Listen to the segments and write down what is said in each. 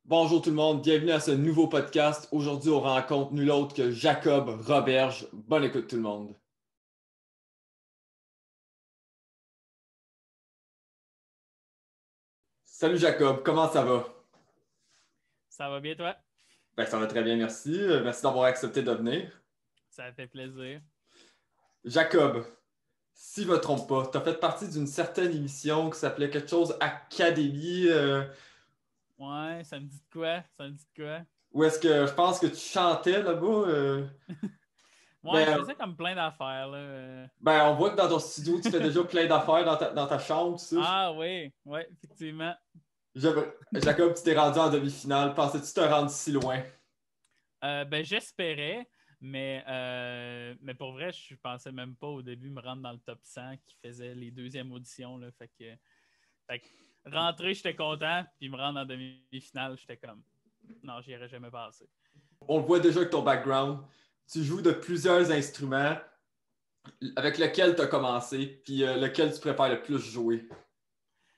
Bonjour tout le monde, bienvenue à ce nouveau podcast. Aujourd'hui, on rencontre nul autre que Jacob Roberge. Bonne écoute tout le monde. Salut Jacob, comment ça va? Ça va bien, toi? Ça va très bien, merci. Merci d'avoir accepté de venir. Ça fait plaisir. Jacob, si je me trompe pas, tu as fait partie d'une certaine émission qui s'appelait quelque chose Académie. Ouais, ça me dit de quoi? Ça me dit de quoi? Où est-ce que je pense que tu chantais là-bas? Ouais, je Ben, faisais comme plein d'affaires, là. on voit que dans ton studio, tu fais déjà plein d'affaires dans ta chambre, tout ça. Ah oui, ouais, effectivement. Jacob, tu t'es rendu en demi-finale. Pensais-tu te rendre si loin? J'espérais, mais pour vrai, je pensais même pas au début me rendre dans le top 100 qui faisait les deuxièmes auditions, là. Fait que rentrer, j'étais content, puis me rendre en demi-finale, j'étais comme, non, j'y aurais jamais passé. On le voit déjà avec ton background. Tu joues de plusieurs instruments avec lequel tu as commencé, puis lequel tu préfères le plus jouer.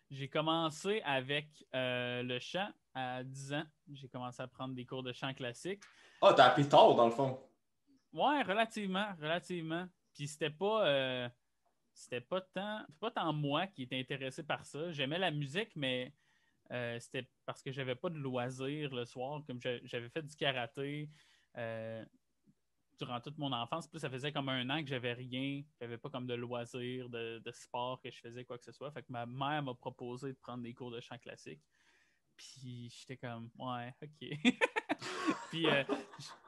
J'ai commencé avec le chant à 10 ans. J'ai commencé à prendre des cours de chant classique. Ah, t'as appris tard, dans le fond. Ouais, relativement, relativement. Puis c'était pas tant moi qui étais intéressé par ça. J'aimais la musique, mais c'était parce que j'avais pas de loisirs le soir. Comme j'avais fait du karaté durant toute mon enfance. Puis ça faisait comme un an que j'avais rien. J'avais pas comme de loisirs, de sport que je faisais quoi que ce soit. Fait que ma mère m'a proposé de prendre des cours de chant classique. Puis j'étais comme, ouais, ok. Puis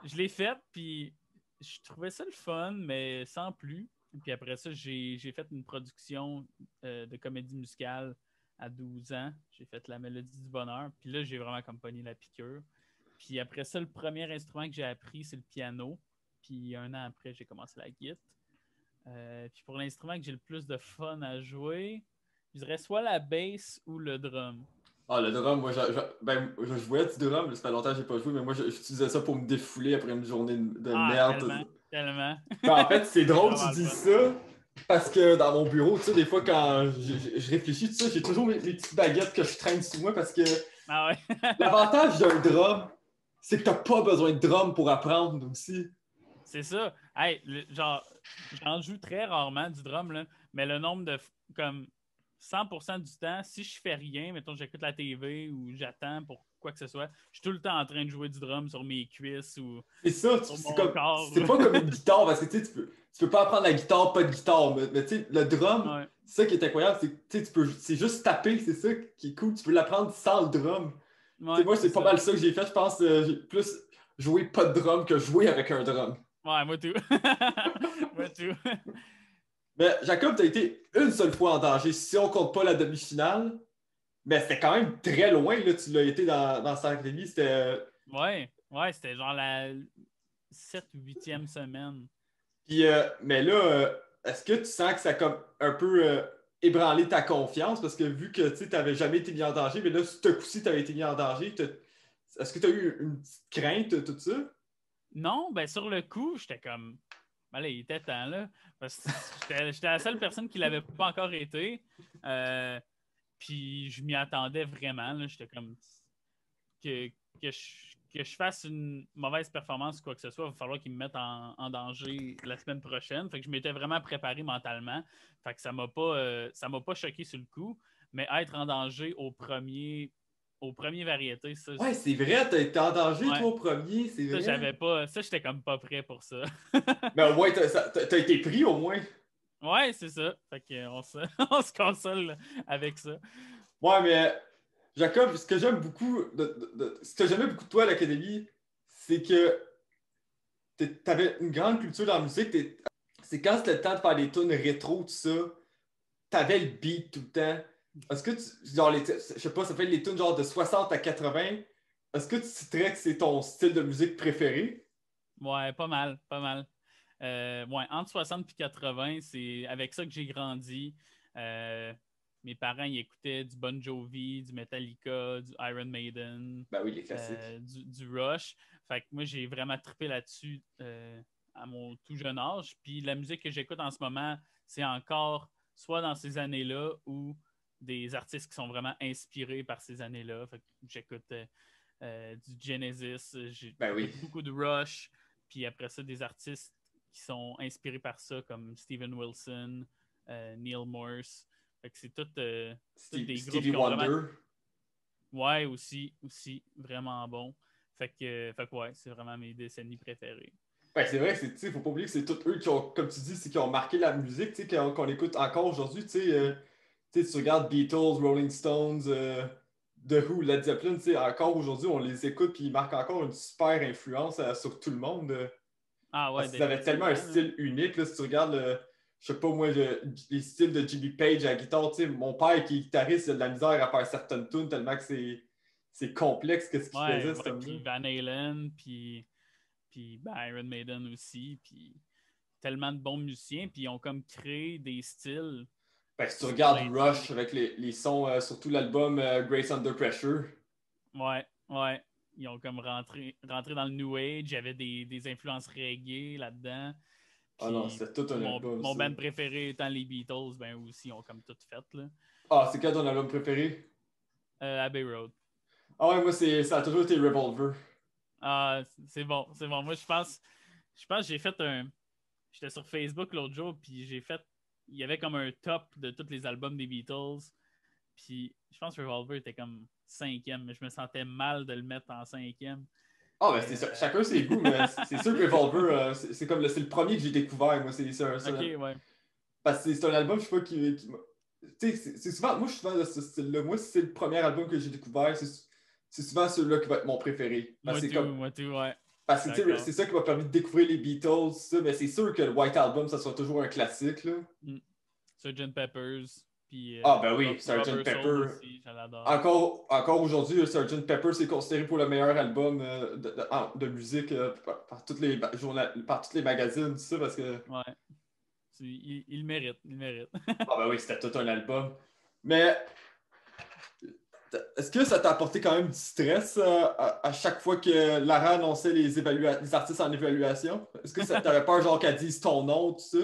je l'ai fait, puis je trouvais ça le fun, mais sans plus. Puis après ça, j'ai fait une production de comédie musicale à 12 ans. J'ai fait La Mélodie du Bonheur. Puis là, j'ai vraiment comme pogné la piqûre. Puis après ça, le premier instrument que j'ai appris, c'est le piano. Puis un an après, j'ai commencé la guitare. Puis pour l'instrument que j'ai le plus de fun à jouer, je dirais soit la bass ou le drum. Ah, le drum, moi, je jouais du drum, ça fait longtemps que j'ai pas joué, mais moi, j'utilisais ça pour me défouler après une journée de Ah, merde. tellement, tellement. En fait, c'est C'est drôle que tu vraiment le dis fun. ça, parce que dans mon bureau, tu sais, des fois, quand je réfléchis, tout ça, j'ai toujours mes petites baguettes que je traîne sous moi, parce que Ah ouais. l'avantage d'un drum, c'est que t'as pas besoin de drum pour apprendre aussi. C'est ça. Hey, genre, j'en joue très rarement du drum, là, mais le nombre comme 100% du temps, si je fais rien, mettons, j'écoute la TV ou j'attends pour quoi que ce soit, je suis tout le temps en train de jouer du drum sur mes cuisses ou C'est ça, sur c'est mon comme, corps. c'est pas comme une guitare, parce que tu peux pas apprendre la guitare, pas de guitare, mais tu sais, le drum, Ouais, c'est ça qui est incroyable, c'est que c'est juste taper, c'est ça qui est cool, tu peux l'apprendre sans le drum. Tu sais, ouais, moi, c'est c'est pas ça. mal ça que j'ai fait, je pense, j'ai plus joué pas de drum que jouer avec un drum. Ouais, moi tout. Moi tout. Mais Jacob, t'as été une seule fois en danger, si on compte pas la demi-finale, mais c'était quand même très loin, là, tu l'as été dans Star Academy, c'était. Ouais, ouais, c'était genre la 7 ou 8e semaine. Puis, mais là, est-ce que tu sens que ça a comme un peu ébranlé ta confiance? Parce que vu que tu n'avais jamais été mis en danger, mais là, ce coup-ci, tu avais été mis en danger, est-ce que tu as eu une petite crainte, tout ça? Non, ben sur le coup, j'étais comme. Ben là, il était temps, là. Parce que j'étais la seule personne qui l'avait pas encore été. Euh, Puis je m'y attendais vraiment, là. J'étais comme. Que, que je fasse une mauvaise performance ou quoi que ce soit, il va falloir qu'ils me mettent en danger la semaine prochaine. Fait que je m'étais vraiment préparé mentalement. Fait que ça m'a pas choqué sur le coup. Mais être en danger au premier variété, ça, Ouais, c'est vrai, tu as été en danger, toi, ouais, au premier, c'est ça, vrai. j'avais pas. Ça, j'étais comme pas prêt pour ça. Mais au moins, t'as été pris, au moins. Ouais, c'est ça. Fait qu'on on se console avec ça. Ouais, mais Jacob, ce que j'aime beaucoup, ce que j'aimais beaucoup de toi à l'Académie, c'est que t'avais une grande culture dans la musique. C'est quand c'était le temps de faire des tunes rétro, tout ça, t'avais le beat tout le temps. Est-ce que genre, je sais pas, ça fait les tunes genre de 60 à 80. Est-ce que tu citerais que c'est ton style de musique préféré? Ouais, pas mal, pas mal. Ouais, entre 60 et 80, c'est avec ça que j'ai grandi. Euh, Mes parents, ils écoutaient du Bon Jovi, du Metallica, du Iron Maiden, Ben oui, les classiques. du Rush. Fait que moi, j'ai vraiment trippé là-dessus à mon tout jeune âge. Puis la musique que j'écoute en ce moment, c'est encore soit dans ces années-là ou des artistes qui sont vraiment inspirés par ces années-là. Fait que j'écoute du Genesis, j'ai Ben oui. beaucoup de Rush, puis après ça, des artistes qui sont inspirés par ça, comme Steven Wilson, Neil Morse. Fait que c'est tout des groupes Stevie qui ont vraiment... Wonder. Ouais, aussi, vraiment bon. Fait que ouais, c'est vraiment mes décennies préférées. Ben, c'est vrai, il faut pas oublier que c'est tous eux qui ont, comme tu dis, c'est qui ont marqué la musique, qu'on écoute encore aujourd'hui. Tu regardes Beatles, Rolling Stones, The Who, Led Zeppelin, encore aujourd'hui, on les écoute puis ils marquent encore une super influence sur tout le monde. Ah ouais, Parce qu'ils avaient tellement un définitivement. style unique. Là, si tu regardes, je sais pas moi, les styles de Jimmy Page à la guitare, mon père qui est guitariste, il a de la misère à faire certaines tunes tellement que c'est complexe qu'est-ce qu'il faisait, cet homme-là. Puis Van Halen, puis Iron Maiden aussi, puis tellement de bons musiciens, puis ils ont comme créé des styles. Ben, si tu regardes Rush avec les sons, surtout l'album Grace Under Pressure. Ouais. Ils ont comme rentré dans le New Age. Il y avait des influences reggae là-dedans. Ah non, c'était tout un album. Mon band préféré étant les Beatles, ben aussi, ils ont comme tout fait. Là. Ah, c'est quoi ton album préféré? Abbey Road. Ah ouais, moi, ça a toujours été Revolver. Ah, c'est bon. Moi, je pense que j'ai fait J'étais sur Facebook l'autre jour, puis il y avait comme un top de tous les albums des Beatles. Puis je pense que Revolver était comme 5e, mais je me sentais mal de le mettre en 5e. Ah, ben c'est ça. Chacun ses goûts, mais c'est sûr que Revolver, c'est comme c'est le premier que j'ai découvert. Moi, Ok, ouais. Parce que c'est un album, je sais pas, qui tu sais, c'est souvent, moi, je suis souvent de ce style-là. Moi, si c'est le premier album que j'ai découvert, c'est souvent celui-là qui va être mon préféré. Parce Moi tout, ouais. Parce que c'est ça qui m'a permis de découvrir les Beatles, ça, mais c'est sûr que le White Album, ça sera toujours un classique. Là. Sgt. Peppers. Puis, ah, ben oui, Sgt. Pepper. Aussi, je l'adore. Encore aujourd'hui, Sgt. Pepper, c'est considéré pour le meilleur album de musique par tous les magazines, tout ça, parce que. Ouais. Il le mérite. ah, ben oui, c'était tout un album. Mais. Est-ce que ça t'a apporté quand même du stress à chaque fois que Lara annonçait les artistes en évaluation? Est-ce que ça t'avait peur, genre, qu'elle dise ton nom, tout ça?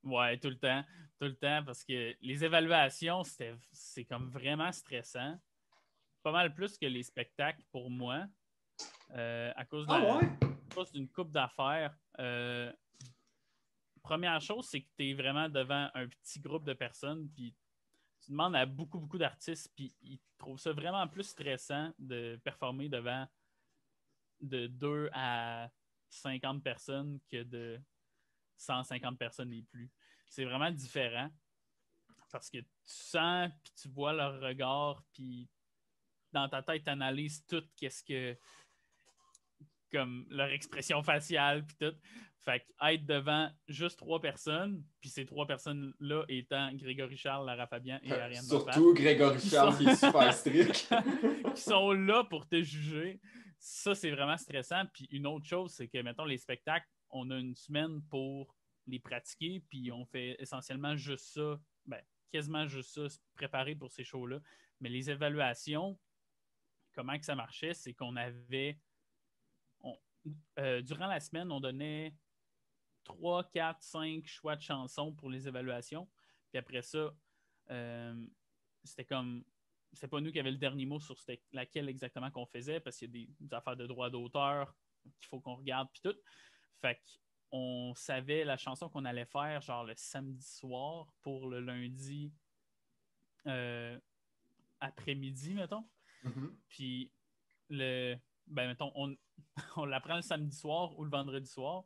Ouais, tout le temps. Tout le temps, parce que les évaluations, c'est comme vraiment stressant. Pas mal plus que les spectacles pour moi. À cause d'une coupe d'affaires. Première chose, c'est que tu es vraiment devant un petit groupe de personnes, puis tu demandes à beaucoup d'artistes, puis ils trouvent ça vraiment plus stressant de performer devant de 2 à 50 personnes que de 150 personnes et plus. C'est vraiment différent parce que tu sens, puis tu vois leur regard, puis dans ta tête, tu analyses tout, qu'est-ce que comme leur expression faciale, puis tout. Fait être devant juste 3 personnes, puis ces 3 personnes-là étant Grégory Charles, Lara Fabian et Ariane Moffat. Surtout Grégory Charles qui est super strict. qui sont là pour te juger. Ça, c'est vraiment stressant. Puis une autre chose, c'est que, mettons, les spectacles, on a une semaine pour les pratiquer, puis on fait essentiellement juste ça, quasiment juste ça, se préparer pour ces shows-là. Mais les évaluations, comment que ça marchait, c'est qu'on avait... durant la semaine, on donnait 3, 4, 5 choix de chansons pour les évaluations. Puis après ça, c'était comme... C'était pas nous qui avions le dernier mot sur laquelle exactement qu'on faisait, parce qu'il y a des affaires de droit d'auteur qu'il faut qu'on regarde, puis tout. Fait qu'on savait la chanson qu'on allait faire, genre le samedi soir pour le lundi après-midi, mettons. Mm-hmm. Puis, mettons, on l'apprend le samedi soir ou le vendredi soir.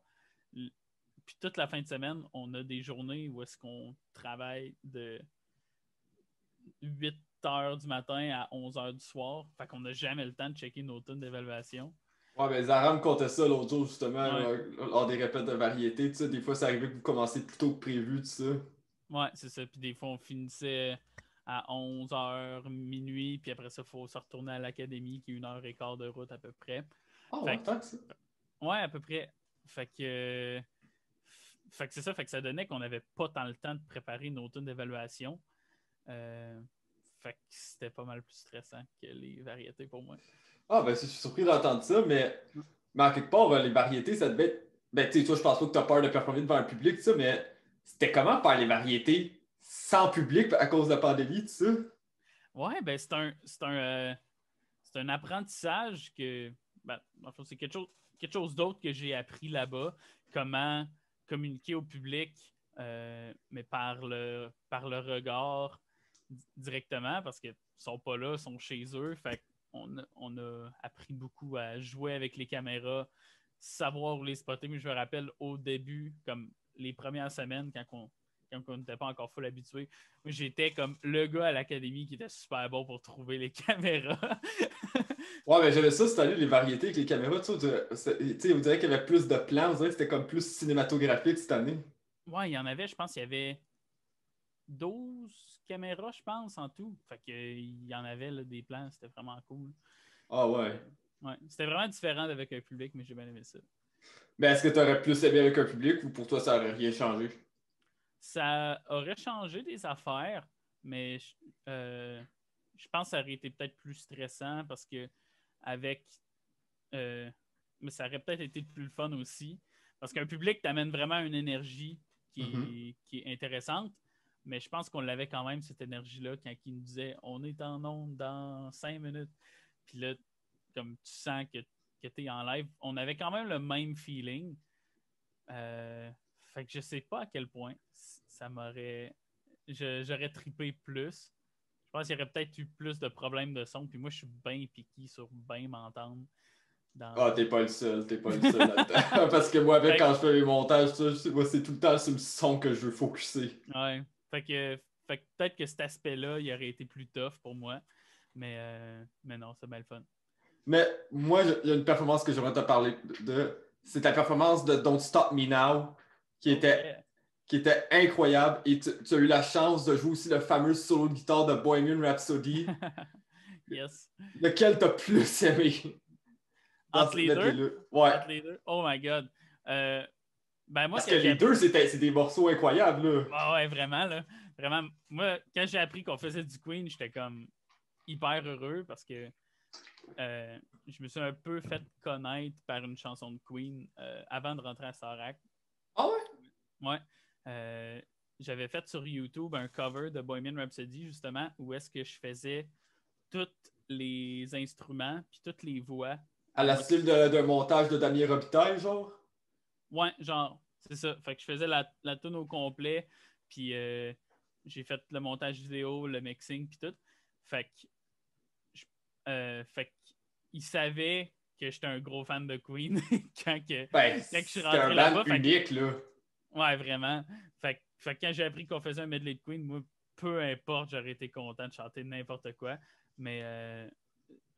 Puis toute la fin de semaine, on a des journées où est-ce qu'on travaille de 8 h du matin à 11 h du soir. Fait qu'on n'a jamais le temps de checker nos tonnes d'évaluation. Ouais, mais Zara me contait ça l'autre jour, justement, lors des répètes de variété. Tu sais, des fois, ça arrivait que vous commenciez plus tôt que prévu, tout ça. Ouais, c'est ça. Puis des fois, on finissait à 11 h, minuit, puis après ça, il faut se retourner à l'académie, qui est 1h15 de route à peu près. Tant que ça. Ouais, à peu près. Fait que c'est ça. Fait que ça donnait qu'on n'avait pas tant le temps de préparer nos tonnes d'évaluation. Fait que c'était pas mal plus stressant que les variétés pour moi. Ah, ben, je suis surpris d'entendre ça, mais en quelque part, les variétés, ça devait être. Ben, tu sais, toi, je pense pas que tu as peur de performer devant un public, ça, mais c'était comment faire les variétés sans public à cause de la pandémie, tout ça? Ouais, ben, c'est c'est un apprentissage que ben, enfin, c'est quelque chose d'autre que j'ai appris là-bas. Comment communiquer au public, mais par le regard directement, parce qu'ils sont pas là, ils sont chez eux. Fait on a appris beaucoup à jouer avec les caméras, savoir où les spotter. Mais je me rappelle au début, comme les premières semaines, quand on n'était pas encore full habitué, j'étais comme le gars à l'académie qui était super bon pour trouver les caméras. Ouais, mais j'aimais ça cette année, les variétés avec les caméras. Tu sais, on dirait qu'il y avait plus de plans, on dirait que c'était comme plus cinématographique cette année. Ouais, il y en avait, je pense, il y avait 12 caméras, je pense, en tout. Fait que, il y en avait là, des plans, c'était vraiment cool. Ah ouais. Ouais, c'était vraiment différent avec un public, mais j'ai bien aimé ça. Mais est-ce que tu aurais plus aimé avec un public ou pour toi ça aurait rien changé? Ça aurait changé des affaires, mais je pense que ça aurait été peut-être plus stressant parce que avec. Mais ça aurait peut-être été plus le fun aussi. Parce qu'un public t'amène vraiment une énergie Mhm. qui est intéressante. Mais je pense qu'on l'avait quand même, cette énergie-là, quand il nous disait on est en onde dans 5 minutes. Puis là, comme tu sens que tu es en live, on avait quand même le même feeling. Fait que je sais pas à quel point ça m'aurait. J'aurais trippé plus. Je pense qu'il y aurait peut-être eu plus de problèmes de son. Puis moi, je suis bien piqué sur bien m'entendre. Ah, Dans... t'es pas le seul là-dedans. Parce que moi, avec, Fait quand je fais mes montages, moi, c'est tout le temps sur le son que je veux focuser. ouais. Fait que peut-être que cet aspect-là, il aurait été plus tough pour moi. Mais non, c'est bien le fun. Mais moi, il y a une performance que j'aimerais te parler de. C'est ta performance de Don't Stop Me Now qui Oh était, yeah. qui était incroyable. Et tu as eu la chance de jouer aussi le fameux solo de guitare de Bohemian Rhapsody. Yes. Lequel t'as plus aimé dans Entre cette les deux. medley-là? Ouais. Entre les deux. Oh my god. Euh, ben moi, Parce que quand j'ai les deux, appris. c'est des morceaux incroyables, là. Ah ouais, vraiment, là. Vraiment. Moi, quand j'ai appris qu'on faisait du Queen, j'étais comme hyper heureux parce que je me suis un peu fait connaître par une chanson de Queen avant de rentrer à Sarac. Ah ouais? Ouais. Euh, J'avais fait sur YouTube un cover de Bohemian Rhapsody, justement, où est-ce que je faisais tous les instruments puis toutes les voix À à la moitié. style d'un montage de Damien Robitaille, genre? Ouais, genre, c'est ça. Fait que je faisais la tune au complet, puis j'ai fait le montage vidéo, le mixing, puis tout. Fait que, fait qu'il savait que j'étais un gros fan de Queen Ben, quand je suis c'était un rentré band là-bas. Fait que, unique, là. ouais, vraiment. Fait que quand j'ai appris qu'on faisait un medley de Queen, moi, peu importe, j'aurais été content de chanter n'importe quoi. Mais,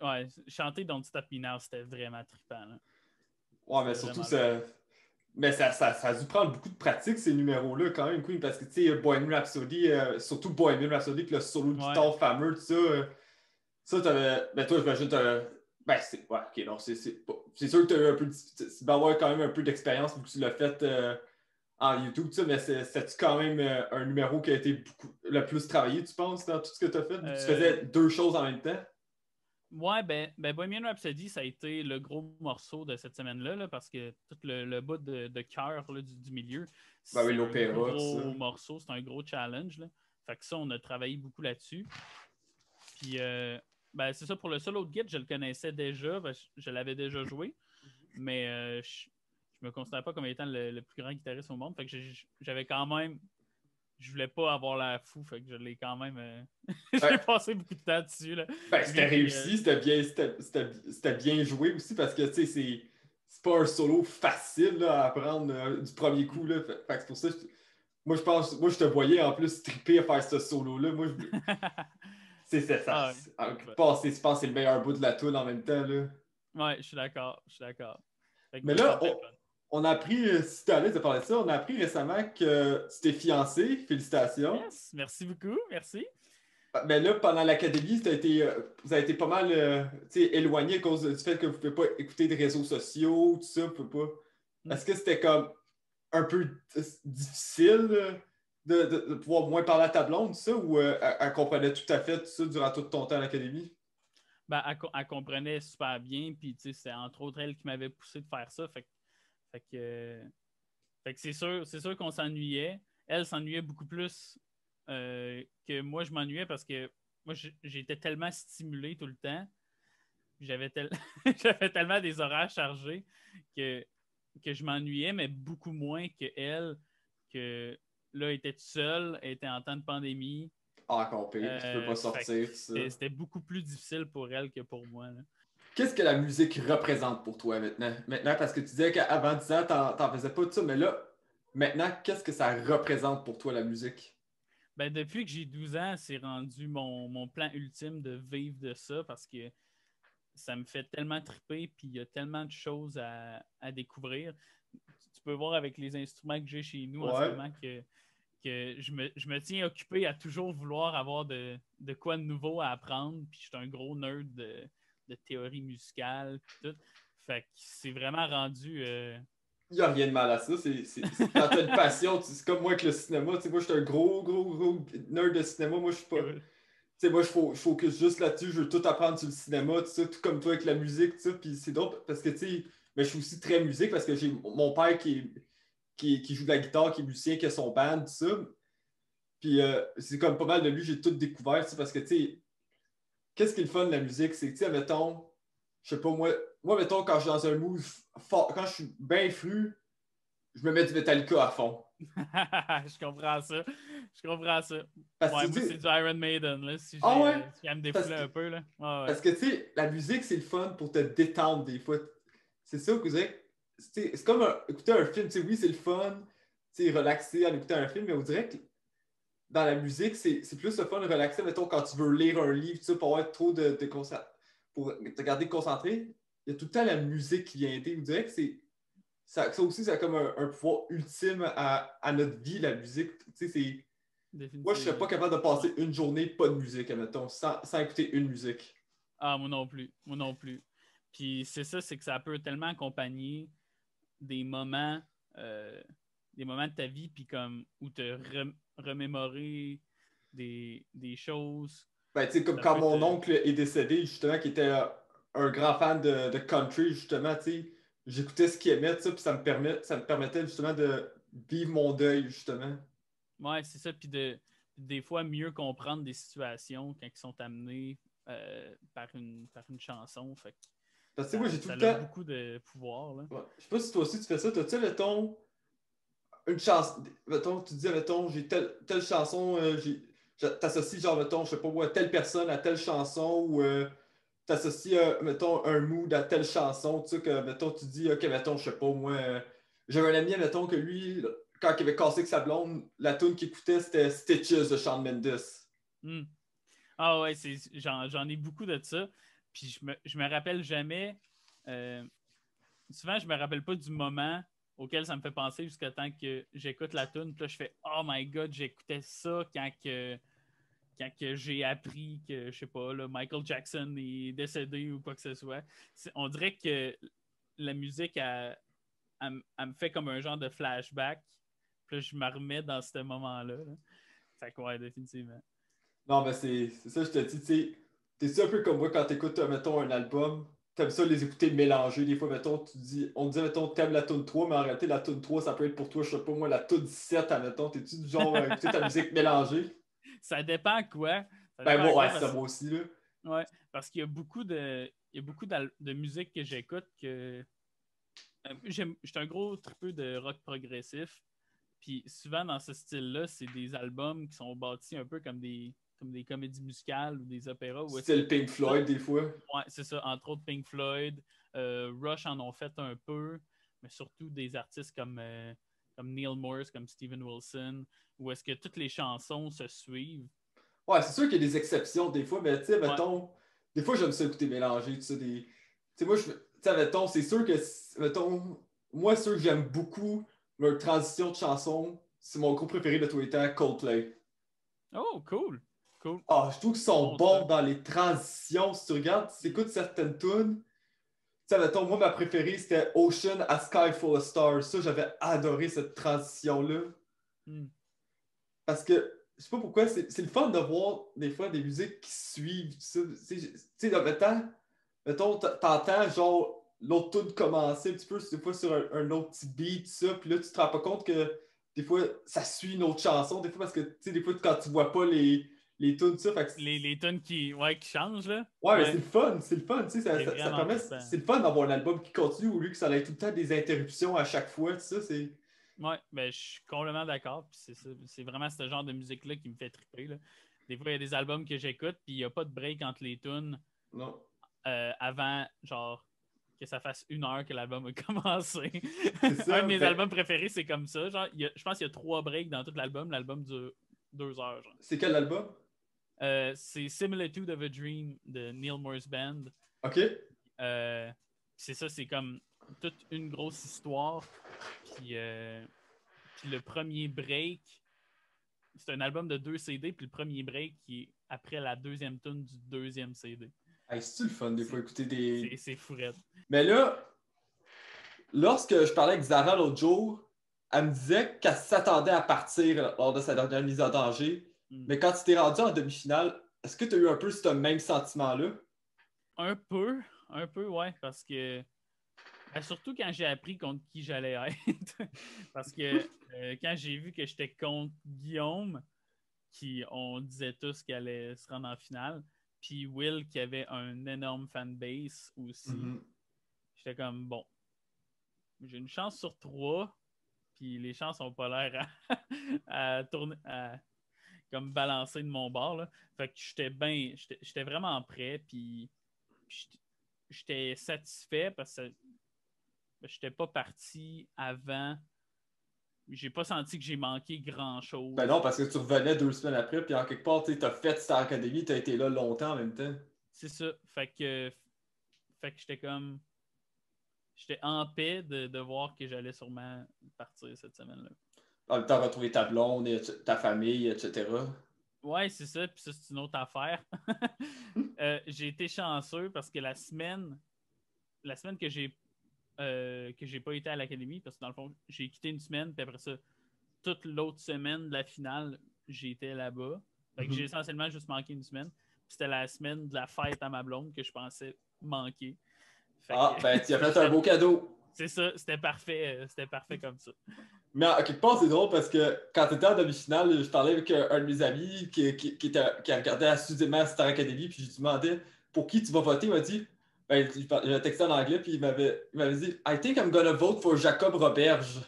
ouais, chanter Don't Stop Me Now, c'était vraiment trippant, là. Ouais, mais C'était surtout, vraiment le fun. mais ça a dû prendre beaucoup de pratique, ces numéros-là, quand même, Queen, parce que, tu sais, Bohemian Rhapsody, surtout Bohemian Rhapsody, avec le solo de Ouais. guitare fameux, tout ça, ça, t'avais. Ben, toi, j'imagine, ben, c'est. Ouais, ok, non, c'est sûr que t'as eu un peu. Tu vas avoir quand même un peu d'expérience, vu que tu l'as fait en YouTube, tout ça, mais c'est quand même un numéro qui a été le plus travaillé, tu penses, dans tout ce que tu as fait, vu que tu Euh, faisais deux choses en même temps? Ouais, ben Bohemian Rhapsody, ça a été le gros morceau de cette semaine-là, là, parce que tout le bout de cœur là, du milieu, Ben oui, c'est un l'opéra, tout ça. gros morceau, c'est un gros challenge. Là. Fait que ça, on a travaillé beaucoup là-dessus. Puis, ben, c'est ça, pour le solo de Git, je le connaissais déjà, ben, je l'avais déjà joué, mais je me considère pas comme étant le plus grand guitariste au monde. Fait que j'avais quand même je voulais pas avoir l'air fou, fait que je l'ai quand même. J'ai Ouais. passé beaucoup de temps dessus. Là. Ben, Lui, c'était puis. réussi, c'était bien joué aussi parce que, tu sais, c'est pas un solo facile là, à apprendre du premier coup. Là. Fait que c'est pour ça que moi, je te voyais en plus triper à faire ce solo-là. Moi, c'est ça. Ah ouais. En quelque part, je pense que c'est le meilleur bout de la tune en même temps. Là. Ouais, je suis d'accord. Je suis d'accord. Fait que Mais ouais, c'était là, bien le fun. on a appris, si tu à l'aise de parler de ça, on a appris récemment que tu t'es fiancé. Félicitations. Yes, merci beaucoup. Merci. Mais là, pendant l'académie, vous avez été pas mal tu sais, éloigné à cause du fait que vous ne pouvez pas écouter des réseaux sociaux, tout ça, vous pouvez pas. Mm. Est-ce que c'était comme un peu difficile de pouvoir moins parler à ta blonde, tout ça, ou elle comprenait tout à fait tout ça durant tout ton temps à l'académie? Ben, elle comprenait super bien, puis tu sais, c'est entre autres elle qui m'avait poussé de faire ça. Fait que, fait que c'est sûr qu'on s'ennuyait. Elle s'ennuyait beaucoup plus que moi, je m'ennuyais parce que moi, j'étais tellement stimulé tout le temps J'avais, j'avais tellement des horaires chargés que, que je m'ennuyais, mais beaucoup moins que elle, que là, elle était toute seule, elle était en temps de pandémie. Encore pire, tu peux pas sortir, tout ça. C'était beaucoup plus difficile pour elle que pour moi. Là. Qu'est-ce que la musique représente pour toi maintenant? Maintenant, parce que tu disais qu'avant 10 ans, t'en faisais pas de ça, mais là, maintenant, qu'est-ce que ça représente pour toi, la musique? Ben, depuis que j'ai 12 ans, c'est rendu mon plan ultime de vivre de ça parce que ça me fait tellement triper, puis il y a tellement de choses à découvrir. Tu peux voir avec les instruments que j'ai chez nous en ce Ouais. moment que je me tiens occupé à toujours vouloir avoir de quoi de nouveau à apprendre. Puis je suis un gros nerd de théorie musicale. Puis tout. Fait que c'est vraiment rendu. Il n'y a rien de mal à ça. Quand tu as une passion, c'est comme moi avec le cinéma. Moi, je suis un gros nerd de cinéma. Moi, je suis pas. Cool. Moi, je focus juste là-dessus. Je veux tout apprendre sur le cinéma, tout ça, tout comme toi avec la musique, tout ça. Puis c'est drôle parce que, tu sais, mais je suis aussi très musique parce que j'ai mon père qui joue de la guitare, qui est musicien, qui a son band, tout ça. Puis c'est comme pas mal de lui, j'ai tout découvert, parce que, tu sais, qu'est-ce qui est le fun de la musique? C'est que, tu sais, mettons, je sais pas, moi, mettons, quand je suis dans un mood fort, quand je suis bien fru, je me mets du Metallica à fond. Je comprends ça. Je comprends ça. Parce Ouais, que, moi, tu c'est sais, du Iron Maiden, là, si ah ouais, si elle me parce défouler que, un peu. Là. Ah ouais. parce que, tu sais, la musique, c'est le fun pour te détendre des fois. C'est ça que vous dirais, c'est comme écouter un film, tu sais, oui, c'est le fun, tu sais, relaxer en écoutant un film, mais on dirait que dans la musique, c'est plus le fun de relaxer, mettons, quand tu veux lire un livre, tu sais, pour avoir trop pour te garder concentré. Il y a tout le temps la musique qui vient aider. On dirait que ça aussi, ça a comme un pouvoir ultime à notre vie, la musique. Tu sais, moi, je serais pas Définitivement. capable de passer Ouais. une journée pas de musique, admettons, sans écouter une musique. Ah, moi non plus. Moi non plus. Puis c'est ça, c'est que ça peut tellement accompagner des moments, euh, des moments de ta vie, puis comme où te remémorer des choses. Ben, tu sais, comme Ça quand peut mon te. oncle est décédé, justement, qui était un grand fan de country, justement, tu sais, j'écoutais ce qu'il aimait, tu sais, puis ça me permettait justement de vivre mon deuil, justement. Ouais, c'est ça. Puis des fois, mieux comprendre des situations quand ils sont amenés par une chanson. Fait que Parce que, tu sais, moi, j'ai tout ça le a temps. beaucoup de pouvoir, là. Ouais, je sais pas si toi aussi tu fais ça. T'as-tu, mettons, une chanson. Mettons, tu dis, mettons, j'ai telle chanson, t'associes, genre, mettons, je sais pas moi, telle personne à telle chanson ou t'associes, mettons, un mood à telle chanson, tu sais, que, mettons, tu dis, ok, mettons, je sais pas moi, j'avais un ami, mettons, que lui, là, quand il avait cassé avec sa blonde, la tune qu'il écoutait, c'était Stitches de Shawn Mendes. Hmm. Ah ouais, j'en ai beaucoup de ça. Puis je me rappelle jamais. euh, Souvent, je me rappelle pas du moment auquel ça me fait penser jusqu'à temps que j'écoute la tune. Puis là, je fais Oh my god, j'écoutais ça quand que j'ai appris que, je sais pas, là, Michael Jackson est décédé ou quoi que ce soit. On dirait que la musique, elle me fait comme un genre de flashback. Puis là, je me remets dans ce moment-là. Là. Fait que ouais, définitivement. Non, mais c'est ça, je te dis, tu sais, t'es un peu comme moi quand t'écoutes, mettons, un album, t'aimes ça les écouter mélangés. Des fois, mettons, on te dit, mettons, t'aimes la tune 3, mais en réalité, la tune 3 ça peut être pour toi, je sais pas moi, la tune 17, admettons. T'es-tu du genre à écouter ta musique mélangée? Ça dépend quoi. Ça Ben, dépend moi, quoi ouais, c'est ça, parce, moi aussi, là. ouais, parce qu'il y a beaucoup il y a beaucoup de musique que j'écoute que. Je suis un gros tripeux de rock progressif. Puis souvent dans ce style-là, c'est des albums qui sont bâtis un peu comme des comédies musicales ou des opéras où est-ce Style que Pink Floyd, des fois. ouais, c'est ça, entre autres Pink Floyd, Rush en ont fait un peu, mais surtout des artistes comme Neil Morse, comme Steven Wilson, où est-ce que toutes les chansons se suivent. Ouais, c'est sûr qu'il y a des exceptions, des fois, mais tu sais, Ouais, mettons, des fois, j'aime ça écouter mélangé, tu sais, tu sais, moi, tu sais, mettons, c'est sûr que, mettons, moi, sûr que j'aime beaucoup leur transition de chanson, c'est mon groupe préféré de tous les temps, Coldplay. oh, cool. Cool. Ah, je trouve qu'ils sont Bon bons stock. dans les transitions. Si tu regardes, tu écoutes certaines tunes. Tu sais, mettons, moi, ma préférée, c'était Ocean a Sky Full of Stars. Ça, j'avais adoré cette transition-là. Hmm. Parce que, je sais pas pourquoi, c'est le fun de voir des fois des musiques qui suivent. Tu sais, mettons, t'entends genre l'autre tune commencer un petit peu, des fois sur un autre petit beat, tout ça. Puis là, tu te rends pas compte que des fois, ça suit une autre chanson. Des fois, parce que, tu sais, des fois, quand tu vois pas les tunes, ça. Fait que Les tunes qui changent, là. ouais, mais Ouais, c'est le fun, tu sais, c'est ça vraiment permet, trippant. c'est le fun d'avoir un album qui continue au lieu que ça ait tout le temps des interruptions à chaque fois, tu sais, c'est... Ouais, ben, je suis complètement d'accord. Puis c'est vraiment ce genre de musique-là qui me fait tripper, là. Des fois, il y a des albums que j'écoute, puis il n'y a pas de break entre les tunes Non. avant, genre, que ça fasse 1 heure que l'album a commencé. C'est Un de ça, mes ben, albums préférés, c'est comme ça. Genre, je pense qu'il y a 3 breaks dans tout l'album. L'album dure 2 heures, genre. c'est quel album? C'est Similitude of a Dream de Neil Morse Band. OK. Euh, c'est ça, c'est comme toute une grosse histoire. Puis le premier break, c'est un album de 2 CD, puis le premier break qui est après la deuxième tune du deuxième CD. Hey, c'est-tu le fun des fois écouter des... C'est fourette. Mais là, lorsque je parlais avec Zara l'autre jour, elle me disait qu'elle s'attendait à partir lors de sa dernière mise en danger. Mais quand tu t'es rendu en demi-finale, est-ce que tu as eu un peu ce même sentiment-là? Un peu, ouais, parce que surtout quand j'ai appris contre qui j'allais être. Parce que quand j'ai vu que j'étais contre Guillaume, qui on disait tous qu'il allait se rendre en finale, puis Will qui avait un énorme fanbase aussi, j'étais comme bon, j'ai une chance sur 3, puis les chances n'ont pas l'air à tourner, à comme balancer de mon bord, là. Fait que j'étais vraiment prêt, puis j'étais satisfait parce que j'étais pas parti avant. J'ai pas senti que j'ai manqué grand-chose. Ben non, parce que tu revenais 2 semaines après, puis en quelque part, tu as fait Star Academy, tu as été là longtemps en même temps. C'est ça. Fait que j'étais comme. J'étais en paix de voir que j'allais sûrement partir cette semaine-là. En même temps, retrouver ta blonde, et ta famille, etc. Ouais, c'est ça. Puis ça, c'est une autre affaire. J'ai été chanceux parce que la semaine que j'ai pas été à l'académie, parce que dans le fond, j'ai quitté une semaine, puis après ça, toute l'autre semaine de la finale, j'étais là-bas. Fait que j'ai essentiellement juste manqué une semaine. Puis c'était la semaine de la fête à ma blonde que je pensais manquer. Fait Ah, que, ben tu as fait un beau cadeau. c'est ça, c'était parfait comme ça. Mais en quelque part, c'est drôle parce que quand tu étais en demi-finale, je parlais avec un de mes amis qui regardait assidûment Star Academy, puis je lui demandais pour qui tu vas voter. Il m'a dit, ben, j'ai texté en anglais, puis il m'avait dit I think I'm gonna vote for Jacob Roberge.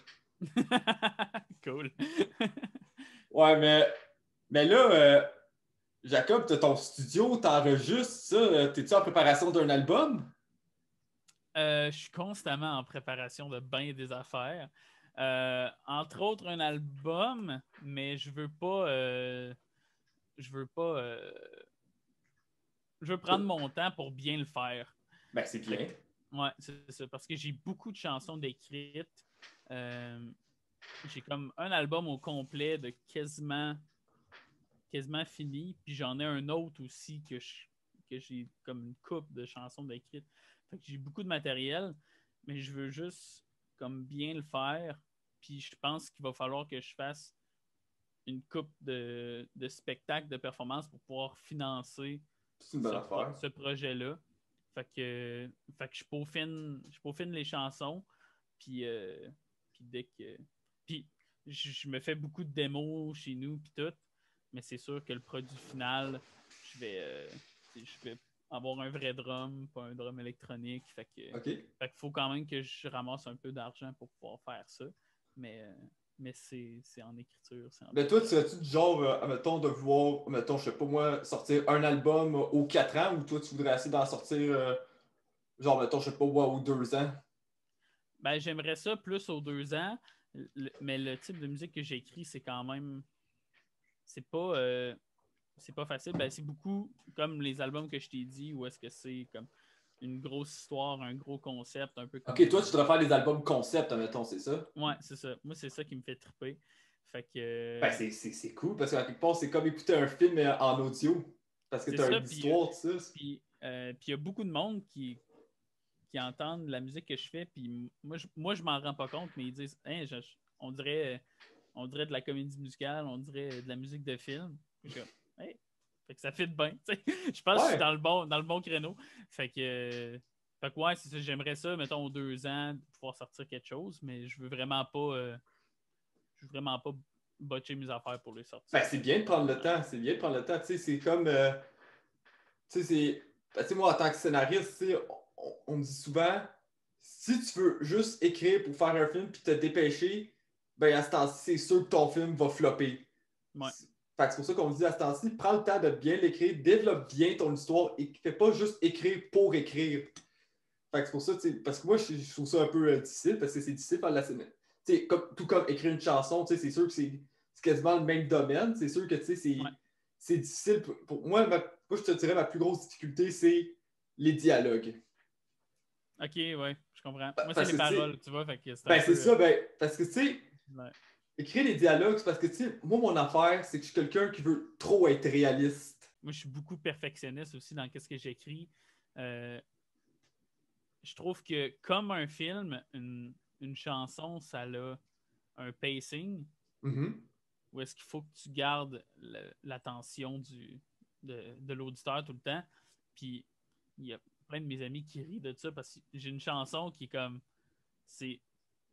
Cool. Ouais, mais là, Jacob, t'as ton studio, t'enregistres ça, t'es-tu en préparation d'un album? Je suis constamment en préparation de bien des affaires. Entre autres, un album, mais je veux pas. Je veux pas. Je veux prendre mon temps pour bien le faire. Ben, c'est bien. Ouais, c'est ça. Parce que j'ai beaucoup de chansons d'écrites. J'ai comme un album au complet de quasiment fini. Puis j'en ai un autre aussi que j'ai comme une coupe de chansons d'écrites. Fait que j'ai beaucoup de matériel, mais je veux juste comme bien le faire. Puis je pense qu'il va falloir que je fasse une coupe de spectacles, de performances pour pouvoir financer C'est une bonne affaire. ce projet-là. Fait que je peaufine les chansons. Puis dès que. Puis je me fais beaucoup de démos chez nous, puis tout. Mais c'est sûr que le produit final, je vais avoir un vrai drum, pas un drum électronique. OK. Fait qu'il faut quand même que je ramasse un peu d'argent pour pouvoir faire ça. Mais c'est en écriture. Ben toi, tu serais-tu du genre, mettons, de vouloir, mettons, je sais pas moi, sortir un album aux 4 ans ou toi, tu voudrais essayer d'en sortir, genre, mettons, je sais pas moi, aux 2 ans? Ben, j'aimerais ça plus aux 2 ans, mais le type de musique que j'écris, c'est quand même. C'est pas, c'est pas facile. Ben, c'est beaucoup comme les albums que je t'ai dit, où est-ce que c'est comme une grosse histoire, un gros concept, un peu comme. OK, toi, tu voudrais faire des albums concept, mettons, c'est ça? Ouais, c'est ça. Moi, c'est ça qui me fait triper. Fait Ben, que. c'est cool parce qu'à quelque part, c'est comme écouter un film en audio. Parce que C'est t'as ça. une histoire, tu sais. Puis il y a beaucoup de monde qui entendent la musique que je fais, puis moi je m'en rends pas compte, mais ils disent hein, on dirait de la comédie musicale, on dirait de la musique de film. Puis je dis, hey. Fait que ça fit bien. Je pense que je suis Ouais. dans le bon créneau. Fait que ouais, c'est ça, j'aimerais ça, mettons, aux 2 ans, pouvoir sortir quelque chose, mais je veux vraiment pas botcher mes affaires pour les sortir. Ben, c'est bien de prendre le temps. C'est bien de prendre le temps. Tu sais, c'est comme. Tu sais, c'est. Ben, tu sais, moi, en tant que scénariste, tu sais, on me dit souvent, si tu veux juste écrire pour faire un film puis te dépêcher, ben à ce temps-ci, c'est sûr que ton film va flopper. Ouais. Fait que c'est pour ça qu'on me dit à ce temps-ci, prends le temps de bien l'écrire, développe bien ton histoire et fais pas juste écrire pour écrire. Fait que c'est pour ça, parce que moi, je trouve ça un peu difficile, parce que c'est difficile de faire de la scénario. Tout comme écrire une chanson, c'est sûr que c'est quasiment le même domaine. C'est sûr que c'est difficile. Pour moi, moi, je te dirais, ma plus grosse difficulté, c'est les dialogues. Ok, ouais, je comprends. Moi, c'est Parce les que, paroles, tu vois. Fait que ben, c'est ça, ben, parce que, tu sais, ouais. écrire les dialogues, c'est parce que, tu sais, moi, mon affaire, c'est que je suis quelqu'un qui veut trop être réaliste. Moi, je suis beaucoup perfectionniste aussi dans ce que j'écris. Je trouve que, comme un film, une chanson, ça a un pacing. Mm-hmm. Où est-ce qu'il faut que tu gardes l'attention de l'auditeur tout le temps. Puis, il y a plein de mes amis qui rient de ça parce que j'ai une chanson qui est comme... C'est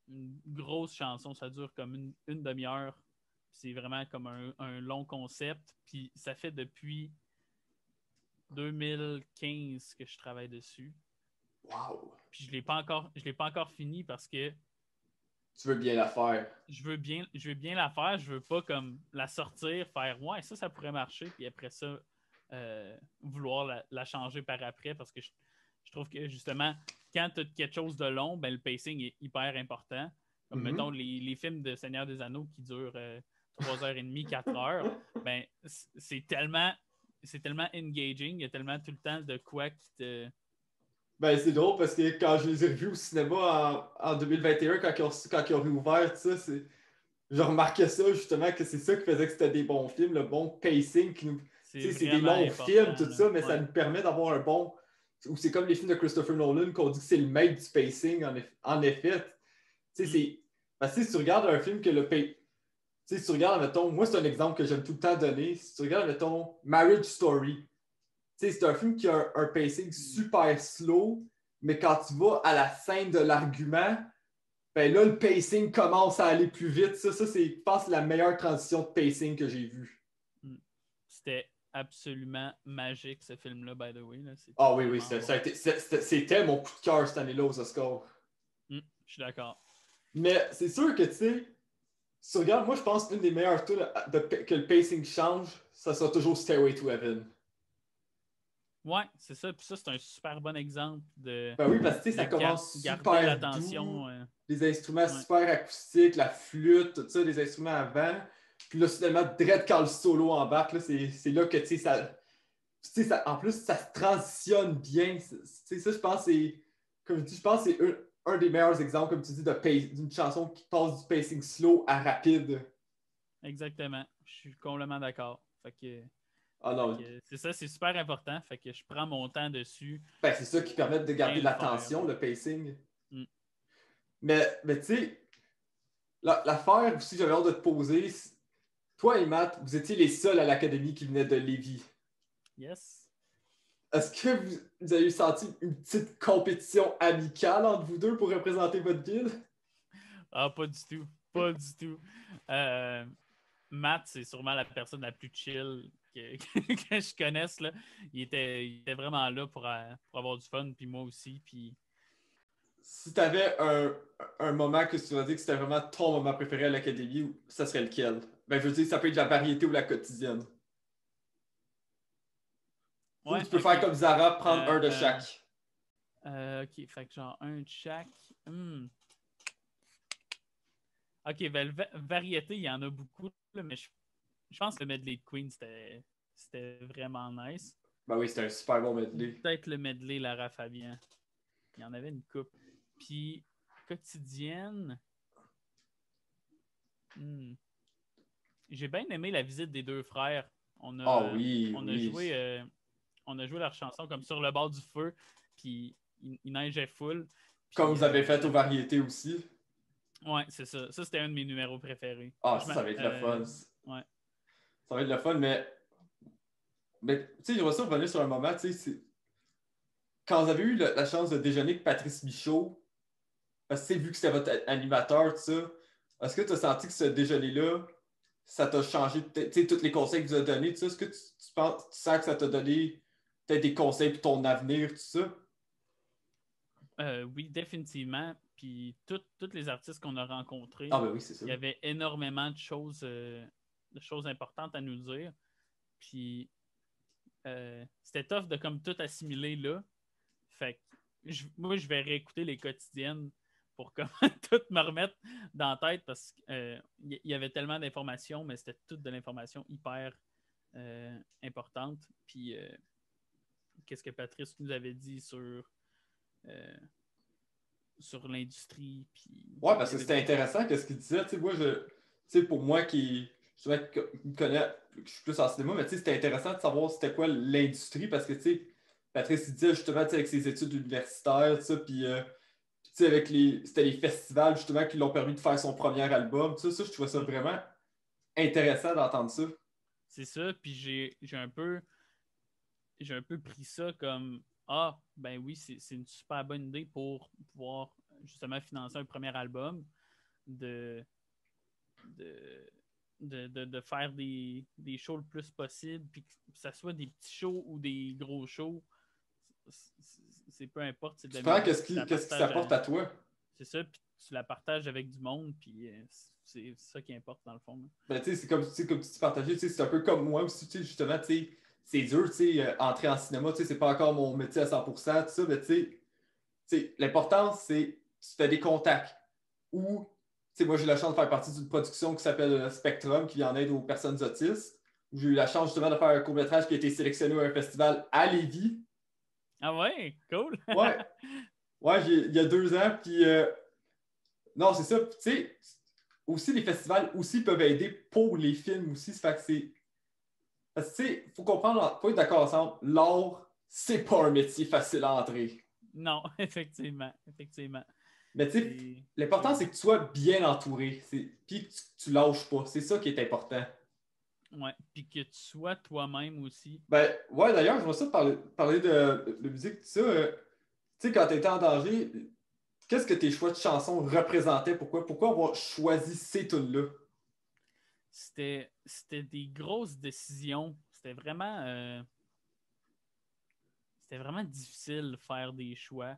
une grosse chanson, ça dure comme une demi-heure. C'est vraiment comme un long concept. Puis, ça fait depuis 2015 que je travaille dessus. Wow! Puis, je l'ai pas encore fini parce que tu veux bien la faire. Je veux bien la faire. Je veux pas comme la sortir, faire ouais, ça pourrait marcher, puis après ça, vouloir la changer par après parce que je trouve que justement, quand tu as quelque chose de long, ben, le pacing est hyper important. Comme mettons les films de Seigneur des Anneaux qui durent 3h30, 4h, ben, c'est tellement engaging, il y a tellement tout le temps de quoi qui te. Ben, c'est drôle parce que quand je les ai revus au cinéma en 2021, quand ils ont réouvert, je remarquais ça justement, que c'est ça qui faisait que c'était des bons films, le bon pacing. C'est des longs films, tout ça, mais ça nous permet d'avoir un bon. Ou c'est comme les films de Christopher Nolan qu'on dit que c'est le maître du pacing, en effet. Parce que si tu regardes un film que le pacing. Si tu regardes, mettons, moi c'est un exemple que j'aime tout le temps donner. Si tu regardes, mettons, Marriage Story. C'est un film qui a un pacing super slow, mais quand tu vas à la scène de l'argument, ben là, le pacing commence à aller plus vite. Ça c'est, je pense, la meilleure transition de pacing que j'ai vue. C'était absolument magique, ce film-là, by the way. Là. Ah oui, c'était mon coup de cœur cette année-là aux Oscars. Je suis d'accord. Mais c'est sûr que, tu sais, si tu regardes, moi, je pense qu'une des meilleures tunes que le pacing change, ça sera toujours Stairway to Heaven. Ouais, c'est ça. Puis ça, c'est un super bon exemple de. Ben oui, parce que ça commence super l'attention. doux, les instruments super acoustiques, la flûte, tout ça, les instruments avant. Puis là, soudainement, direct quand le solo embarque, là, c'est là que, tu sais, ça, en plus, ça se transitionne bien. Ça, je pense, comme je dis, je pense que c'est un des meilleurs exemples, comme tu dis, d'une chanson qui passe du pacing slow à rapide. Exactement. Je suis complètement d'accord. Fait que. Ah non. C'est ça, c'est super important. Fait que je prends mon temps dessus. Ben, c'est ça qui permet de garder l'attention, le pacing. Mais tu sais, l'affaire aussi, j'avais hâte de te poser. Toi et Matt, vous étiez les seuls à l'académie qui venaient de Lévis. Yes. Est-ce que vous avez senti une petite compétition amicale entre vous deux pour représenter votre ville? Ah, pas du tout. Pas du tout. Matt, c'est sûrement la personne la plus chill que je connaisse. Là. Il était vraiment là pour avoir du fun, puis moi aussi. Puis... Si tu avais un moment que tu vas dire que c'était vraiment ton moment préféré à l'académie, ça serait lequel? Ben, je veux dire, ça peut être la variété ou la quotidienne. Ouais, ou tu peux faire comme Zara, prendre un de chaque. Ok, fait que genre un de chaque. Ok, ben, variété, il y en a beaucoup, là, mais je pense que le medley de Queen, c'était vraiment nice. Ben oui, c'était un super bon medley. Peut-être le medley Lara Fabian. Il y en avait une coupe. Puis, quotidienne. J'ai bien aimé la visite des deux frères. On a joué leur chanson comme sur le bord du feu, puis il neigeait full. Puis, comme vous avez fait aux variétés aussi. Ouais, c'est ça. Ça, c'était un de mes numéros préférés. Ah, ça va être le fun. Ouais. Ça va être le fun, mais tu sais, j'aimerais ça revenir sur un moment, tu sais, quand vous avez eu la chance de déjeuner avec Patrice Michaud, parce que vu que c'était votre animateur, tout ça, est-ce que tu as senti que ce déjeuner-là, ça t'a changé, tu sais, tous les conseils que tu as donnés, tout ça? Est-ce que tu sens que ça t'a donné peut-être des conseils pour ton avenir, tout ça? Oui, définitivement. Puis tous les artistes qu'on a rencontrés, Ah ben oui, c'est ça. il y avait énormément de choses importantes à nous dire. Puis c'était tough de comme tout assimiler là. Fait que moi, je vais réécouter les quotidiennes pour comme tout me remettre dans la tête parce qu'il y avait tellement d'informations, mais c'était toute de l'information hyper importante. Puis qu'est-ce que Patrice nous avait dit euh, sur l'industrie. Puis Ouais, parce il y que avait c'était beaucoup. intéressant que ce qu'il disait. Tu sais, moi, tu sais, pour moi je dirais que me connais, je suis plus en cinéma, mais tu sais, c'était intéressant de savoir c'était quoi l'industrie parce que, tu sais, Patrice, il disait justement, tu sais, avec ses études universitaires, tu sais, puis, tu sais, c'était les festivals, justement, qui l'ont permis de faire son premier album. Tu sais, ça, je trouvais ça Mhm. vraiment intéressant d'entendre ça. C'est ça. Puis j'ai un peu pris ça comme ah, ben oui, c'est une super bonne idée pour pouvoir justement financer un premier album, de, de, de faire des shows le plus possible, puis que ça soit des petits shows ou des gros shows, c'est peu importe, c'est de Tu la prends musique, tu la qu'est-ce qui partages s'apporte à toi? c'est ça, puis tu la partages avec du monde, puis c'est ça qui importe dans le fond. Là. Ben, tu sais, c'est comme tu dis partager, tu sais, c'est un peu comme moi aussi, tu sais, justement, tu sais, c'est dur, tu sais, entrer en cinéma, tu sais, c'est pas encore mon métier à 100%, tout ça, mais tu sais, l'important, c'est tu fais des contacts. Ou, tu sais, moi, j'ai eu la chance de faire partie d'une production qui s'appelle Spectrum, qui vient en aide aux personnes autistes. J'ai eu la chance justement de faire un court-métrage qui a été sélectionné à un festival à Lévis. Ah ouais, cool! Ouais, ouais, il y a 2 ans, puis non, c'est ça, tu sais, aussi les festivals aussi peuvent aider pour les films aussi, ça fait que c'est parce que, tu sais, faut comprendre, faut être d'accord ensemble, l'art, c'est pas un métier facile à entrer. Non, effectivement, effectivement. Mais tu sais, C'est l'important, dur. c'est que tu sois bien entouré. Puis que tu lâches pas. C'est ça qui est important. Ouais, puis que tu sois toi-même aussi. Ben, ouais, d'ailleurs, je vois ça parler de musique, tout ça. Tu sais, quand tu étais en danger, qu'est-ce que tes choix de chansons représentaient? Pourquoi avoir choisi ces tunes-là? C'était des grosses décisions. C'était vraiment difficile de faire des choix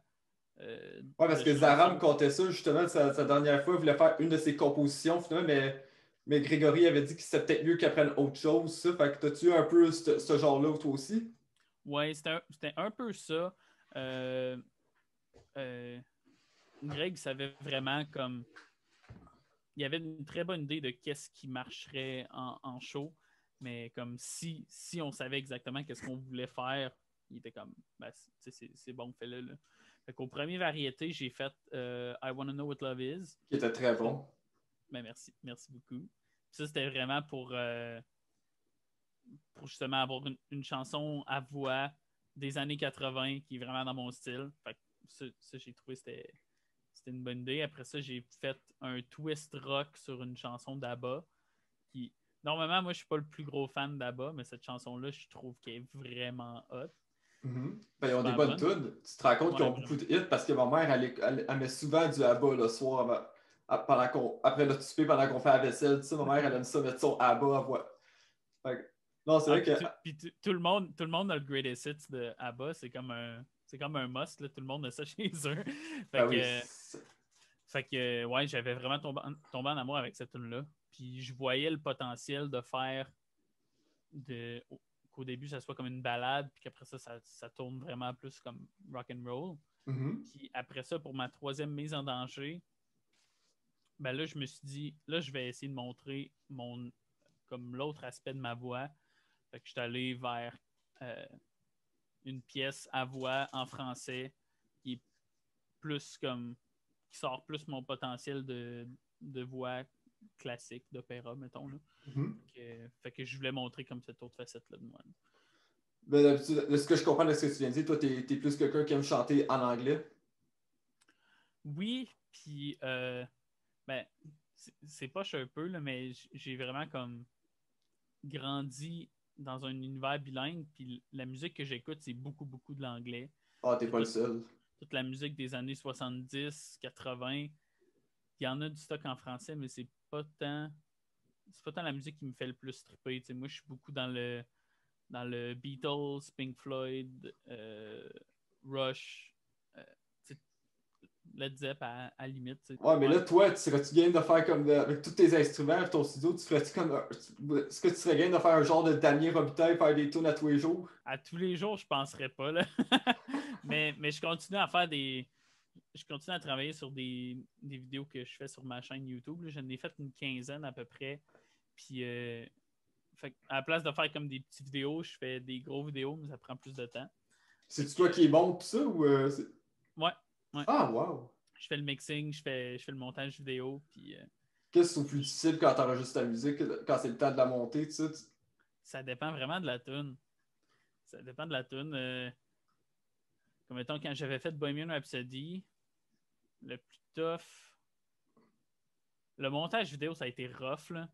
Ouais, parce de que Zara me chansons. contait ça justement sa dernière fois. Il voulait faire une de ses compositions, finalement, mais Grégory avait dit que c'était peut-être mieux qu'il apprenne autre chose, ça. Fait que t'as-tu un peu ce genre-là, toi aussi? Ouais, c'était un peu ça. Euh, euh, Greg savait vraiment comme il y avait une très bonne idée de qu'est-ce qui marcherait en show, mais comme si on savait exactement qu'est-ce qu'on voulait faire, il était comme ben, c'est bon, fais-le. Là. Fait qu'au premier variété, j'ai fait I Wanna Know What Love Is. Qui était très Ça, bon. ben merci beaucoup. Puis ça, c'était vraiment pour justement avoir une chanson à voix des années 80 qui est vraiment dans mon style. Fait que ça j'ai trouvé que c'était une bonne idée. Après ça, j'ai fait un twist rock sur une chanson d'ABBA qui, normalement, moi, je suis pas le plus gros fan d'ABBA, mais cette chanson-là, je trouve qu'elle est vraiment hot. Mhm. Ben, ils ont des Super bonnes bonne. tunes. Tu te rends compte qu'ils Ouais, ont beaucoup vraiment. de hits parce que ma mère, elle met souvent du ABBA le soir après notre souper, pendant qu'on fait la vaisselle. Tu sais, ma mère, elle aime ça mettre son ABBA à voix. Fait non, c'est Ah, vrai que. tout le monde a le greatest hits de ABBA. C'est comme un must. Là. Tout le monde a ça chez eux. Ben Fait oui. que, ouais, j'avais vraiment tombé en amour avec cette tune-là. Puis je voyais le potentiel de faire de, qu'au début, ça soit comme une balade, puis qu'après ça tourne vraiment plus comme rock and roll. Mhm. Puis après ça, pour ma troisième mise en danger, ben là, je me suis dit, là, je vais essayer de montrer comme l'autre aspect de ma voix. Fait que je suis allé vers euh, une pièce à voix en français qui est plus comme, qui sort plus mon potentiel de voix classique, d'opéra, mettons. Là. Mhm. Fait que je voulais montrer comme cette autre facette-là de moi. Là. Ben, d'habitude, de ce que je comprends de ce que tu viens de dire, toi, t'es plus quelqu'un qui aime chanter en anglais. Oui, puis ben, c'est pas un peu, là, mais j'ai vraiment comme grandi dans un univers bilingue, puis la musique que j'écoute, c'est beaucoup, beaucoup de l'anglais. Ah, t'es C'est pas le seul. toute la musique des années 70, 80. Il y en a du stock en français, mais c'est pas tant. c'est pas tant la musique qui me fait le plus triper. Tu sais, moi, je suis beaucoup dans le Beatles, Pink Floyd, Rush, euh, tu sais, Led Zepp à la limite. Tu sais. Ouais, mais Ouais. là, toi, tu serais-tu game de faire comme avec tous tes instruments et ton studio, tu ferais-tu comme. Est-ce que tu serais game de faire un genre de Damien Robitaille, faire des tunes à tous les jours? À tous les jours, je penserais pas, là. mais je continue à faire des. Je continue à travailler sur des vidéos que je fais sur ma chaîne YouTube. Là. J'en ai fait une quinzaine à peu près. Puis, fait, à la place de faire comme des petites vidéos, je fais des gros vidéos, mais ça prend plus de temps. Fait C'est-tu que, toi qui est bon tout ça ou. ouais, ouais. Ah, wow! Je fais le mixing, je fais le montage vidéo. Puis, Qu'est-ce qui est plus difficile quand t'enregistres ta musique, quand c'est le temps de la monter, tout ça? ça dépend vraiment de la tune. Ça dépend de la tune. Comme mettons, quand j'avais fait Bohemian Rhapsody, le plus tough. Le montage vidéo, ça a été rough, là,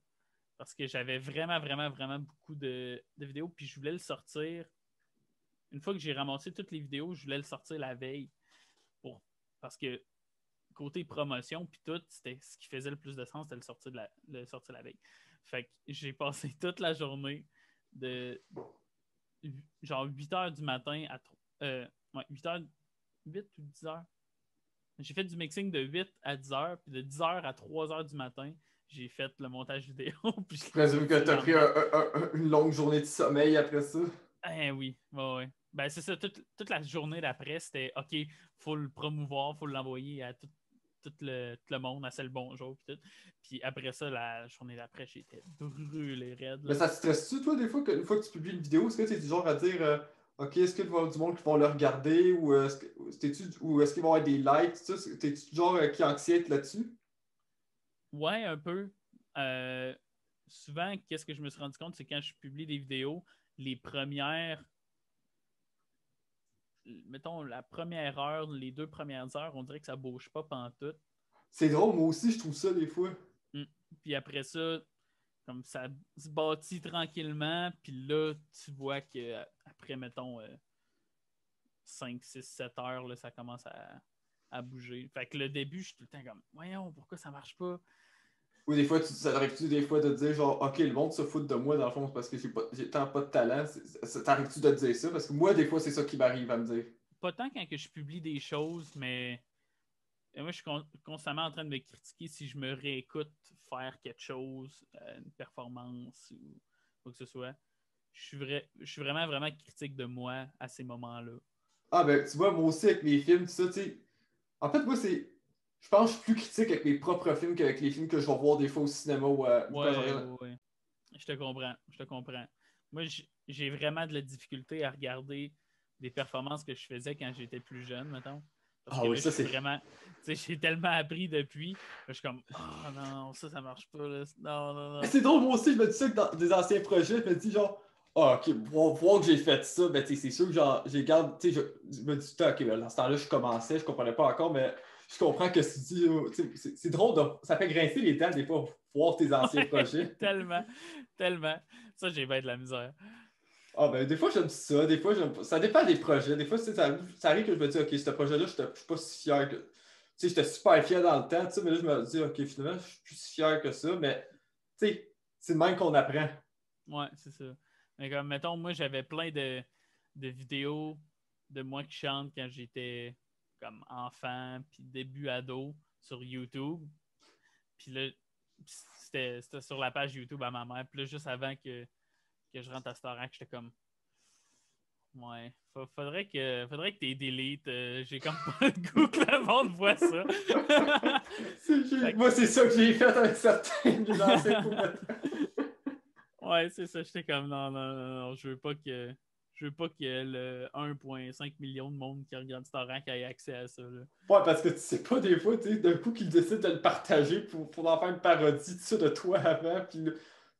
parce que j'avais vraiment, vraiment, vraiment beaucoup de vidéos, puis je voulais le sortir. Une fois que j'ai ramassé toutes les vidéos, je voulais le sortir la veille. Parce que côté promotion, puis tout, c'était ce qui faisait le plus de sens, c'était le sortir la veille. Fait que j'ai passé toute la journée de genre 8 heures du matin à 8 heures, 8 ou 10 heures. J'ai fait du mixing de 8 à 10 heures, puis de 10 heures à 3 heures du matin, j'ai fait le montage vidéo. Puis Je présume que t'as pris une longue journée de sommeil après ça. Oui, ouais. Ben, c'est ça, toute la journée d'après, c'était OK, faut le promouvoir, faut l'envoyer à tout le monde, à C'est le bonjour, puis tout. Puis après ça, la journée d'après, j'étais brûlé raide. Mais Là. ça te stresse-tu, toi, des fois, une fois que tu publies une vidéo, est-ce que tu es du genre à dire OK, est-ce qu'il va y avoir du monde qui vont le regarder ou est-ce qu'ils vont avoir des likes, tout ça? T'es-tu du genre qui anxiète là-dessus? Ouais, un peu. Euh, Souvent, qu'est-ce que je me suis rendu compte, c'est quand je publie des vidéos, les premières, mettons, la première heure, les 2 premières heures, on dirait que ça bouge pas pantoute. C'est drôle, moi aussi, je trouve ça des fois. Mm. Puis après ça, comme ça se bâtit tranquillement, puis là, tu vois que après, mettons, 5, 6, 7 heures, là, ça commence à bouger. Fait que le début, je suis tout le temps comme, voyons, pourquoi ça marche pas? Ou des fois, ça t'arrive-tu des fois de te dire genre OK, le monde se fout de moi dans le fond, c'est parce que j'ai tant pas de talent. T'arrives-tu de te dire ça? Parce que moi, des fois, c'est ça qui m'arrive à me dire. Pas tant quand que je publie des choses, mais moi, je suis constamment en train de me critiquer si je me réécoute faire quelque chose, une performance ou quoi que ce soit. Je suis vraiment, vraiment critique de moi à ces moments-là. Ah ben, tu vois, moi aussi avec mes films, tout ça, tu sais. En fait, moi, c'est. Je pense que je suis plus critique avec mes propres films qu'avec les films que je vais voir des fois au cinéma ou quand je Ouais, regarde. ouais, ouais. Je te comprends, je te comprends. Moi, j'ai vraiment de la difficulté à regarder des performances que je faisais quand j'étais plus jeune, mettons. Parce Ah que oui, là, je ça suis c'est. vraiment. Tu sais, j'ai tellement appris depuis. Je suis comme, oh non, ça marche pas. Là. Non, non, Mais non. c'est drôle, moi aussi, je me dis ça que dans des anciens projets, je me dis genre, ah, ok, voir que j'ai fait ça, ben, tu sais, c'est sûr que genre, j'ai garde, tu sais, je me dis, ok, ben, dans ce temps-là, je commençais, je comprenais pas encore, mais je comprends que tu dis, tu sais, c'est drôle, ça fait grincer les dents, des fois, voir tes anciens Ouais, projets. tellement, tellement. Ça, j'ai bien de la misère. Ah, ben, des fois, j'aime ça, des fois, j'aime pas. Ça dépend des projets. Des fois, tu sais, ça arrive que je me dis, ok, ce projet-là, je suis pas si fier que. Tu sais, j'étais super fier dans le temps, tu sais, mais là, je me dis, ok, finalement, je suis plus si fier que ça, mais, tu sais, c'est de même qu'on apprend. Ouais, c'est ça. Mais comme, mettons, moi, j'avais plein de vidéos de moi qui chante quand j'étais comme enfant, puis début ado sur YouTube. Puis là, c'était sur la page YouTube à ma mère. Puis là, juste avant que je rentre à Starac, j'étais comme, ouais, faudrait que t'es delete. J'ai comme pas le goût que le monde voit ça. Fait Moi, c'est ça que j'ai fait avec certains des anciens que- combattants. Ouais, c'est ça. J'étais comme non, non, non, non, je veux pas que le 1,5 million de monde qui regarde Starac ait accès à ça. Là. Ouais, parce que tu sais pas, des fois, tu sais, d'un coup, qu'ils décident de le partager pour en faire une parodie, tu sais, de toi avant, puis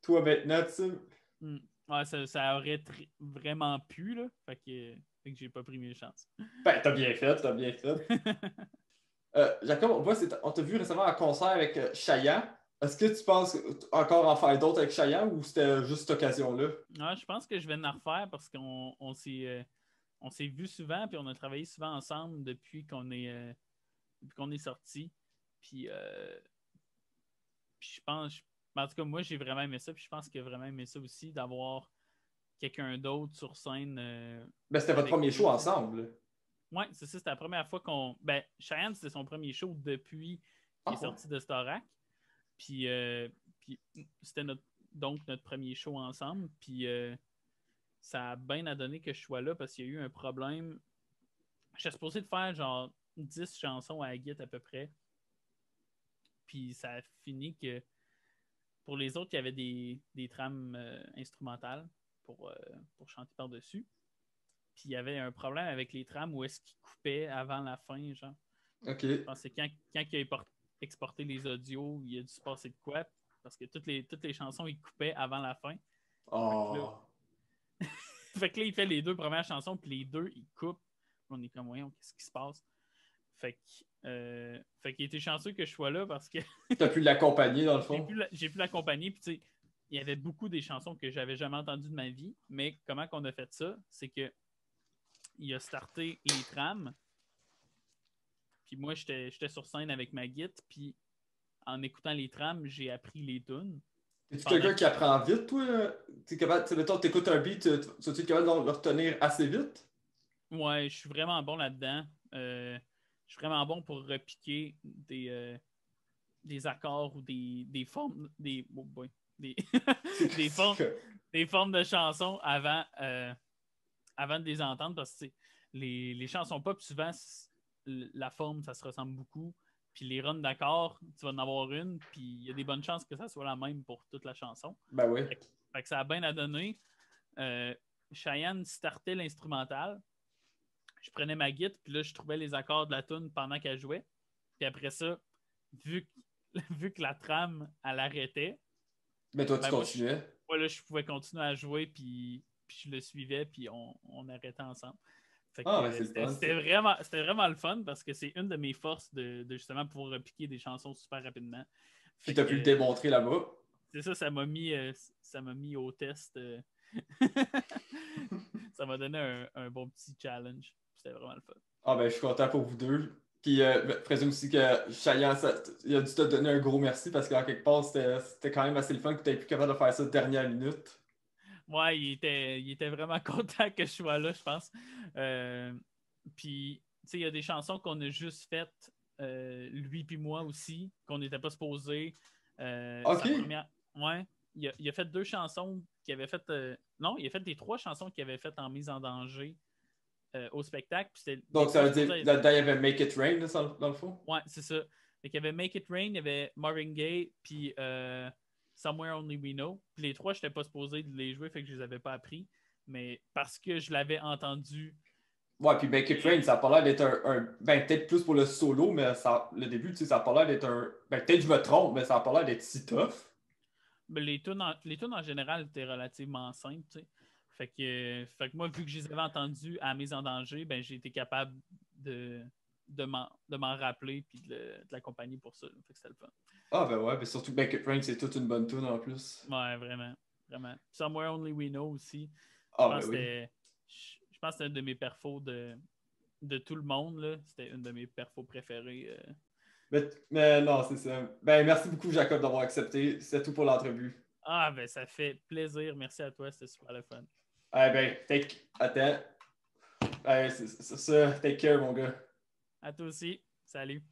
toi maintenant, tu sais. Hmm. Ouais, ça aurait vraiment pu, là. Fait que j'ai pas pris mes chances. Ben, t'as bien fait, t'as bien fait. Jacob, on t'a vu récemment en concert avec Chayanne. Est-ce que tu penses encore en faire d'autres avec Chayanne ou c'était juste cette occasion-là? Ouais, je pense que je vais en refaire parce qu'on s'est vu souvent puis on a travaillé souvent ensemble depuis qu'on est sortis. Puis, je pense, en tout cas, moi, j'ai vraiment aimé ça. Puis je pense qu'il a vraiment aimé ça aussi, d'avoir quelqu'un d'autre sur scène. Ben, c'était votre Avec premier lui, show ensemble. Ouais, c'est ça. C'était la première fois qu'on. Ben, Cheyenne, c'était son premier show depuis qu'il est Ouais. sorti de Starac. Puis, c'était donc notre premier show ensemble. Puis ça a bien à donner que je sois là parce qu'il y a eu un problème. J'étais supposé de faire genre 10 chansons à la guitare à peu près. Puis ça a fini que pour les autres, il y avait des trames instrumentales pour chanter par-dessus. Puis il y avait un problème avec les trames où est-ce qu'ils coupaient avant la fin, genre. OK. Je pense que quand il a exporté les audios, il a dû se passer de quoi? Parce que toutes les chansons, il coupait avant la fin. Oh. Fait que là, il fait les deux premières chansons, puis les deux, il coupe. On est comme, voyons, qu'est-ce qui se passe? Fait qu'il était chanceux que je sois là parce que T'as pu l'accompagner, dans le fond? j'ai pu l'accompagner. Puis, tu sais, il y avait beaucoup des chansons que j'avais jamais entendues de ma vie. Mais comment qu'on a fait ça? C'est que il a starté les trams. Puis moi, j'étais sur scène avec ma guitare. Puis en écoutant les trams, j'ai appris les tunes. Es-tu quelqu'un qui apprend vite, toi? T'es capable, mettons, t'écoutes un beat, tu capable de le retenir assez vite? Ouais, je suis vraiment bon là-dedans. Je suis vraiment bon pour repiquer des accords ou des formes, oh boy, des formes, des formes de chansons avant de les entendre parce que les chansons pop, souvent, la forme, ça se ressemble beaucoup. Puis les runs d'accords, tu vas en avoir une, puis il y a des bonnes chances que ça soit la même pour toute la chanson. Ben oui. Fait que ça a bien à donner. Cheyenne startait l'instrumental. Je prenais ma guitare, puis là, je trouvais les accords de la tune pendant qu'elle jouait. Puis après ça, vu que la trame, elle arrêtait, Mais toi, tu moi, continuais. là, je pouvais continuer à jouer, puis je le suivais, puis on arrêtait ensemble. Fait Ah, que ben c'est le fun, ça. c'était vraiment le fun parce que c'est une de mes forces de justement pouvoir repiquer des chansons super rapidement. Puis Fait t'as pu le que démontrer là-bas. c'est ça, ça m'a mis au test. Ça m'a donné un bon petit challenge. C'était vraiment le fun. Ah, ben je suis content pour vous deux. Puis, je présume aussi que Chayanne, il a dû te donner un gros merci parce qu'en quelque part, c'était quand même assez le fun que tu aies pu capable de faire ça dernière minute. Ouais, il était vraiment content que je sois là, je pense. Puis, tu sais, il y a des chansons qu'on a juste faites, lui puis moi aussi, qu'on n'était pas supposé. OK. Sa première. Ouais, il a fait 2 chansons qu'il avait faites. Non, il a fait des 3 chansons qu'il avait faites en mise en danger au spectacle. Puis Donc, ça veut dire supposées là-dedans, il y avait Make It Rain, là, dans le fond? Ouais, c'est ça. Fait qu'il y avait Make It Rain, il y avait Marvin Gaye, puis Somewhere Only We Know. Puis les 3, je n'étais pas supposé de les jouer, fait que je les avais pas appris. Mais parce que je l'avais entendu. Ouais, puis Make It Rain, ça a pas l'air d'être ben, peut-être plus pour le solo, mais le début, tu sais, ça a pas l'air d'être un. Ben, peut-être que je me trompe, mais ça a pas l'air d'être si tough. Ben, les tunes en général étaient relativement simples, tu sais. Fait que moi, vu que je les avais entendus à mise en danger, ben j'ai été capable de m'en rappeler puis de l'accompagner pour ça. Fait que c'était le fun. Ah, ben ouais, mais surtout Make It Rain, c'est toute une bonne tune en plus. Ouais, vraiment. Vraiment. Somewhere Only We Know aussi. Je Ah, pense ben que oui. c'était un de mes perfos de tout le monde, là. C'était une de mes perfos préférées. Mais non, c'est ça. Ben, merci beaucoup, Jacob, d'avoir accepté. C'est tout pour l'entrevue. Ah, ben, ça fait plaisir. Merci à toi. C'était super le fun. Eh ben, attends. C'est ça. Take care, mon gars. À toi aussi. Salut.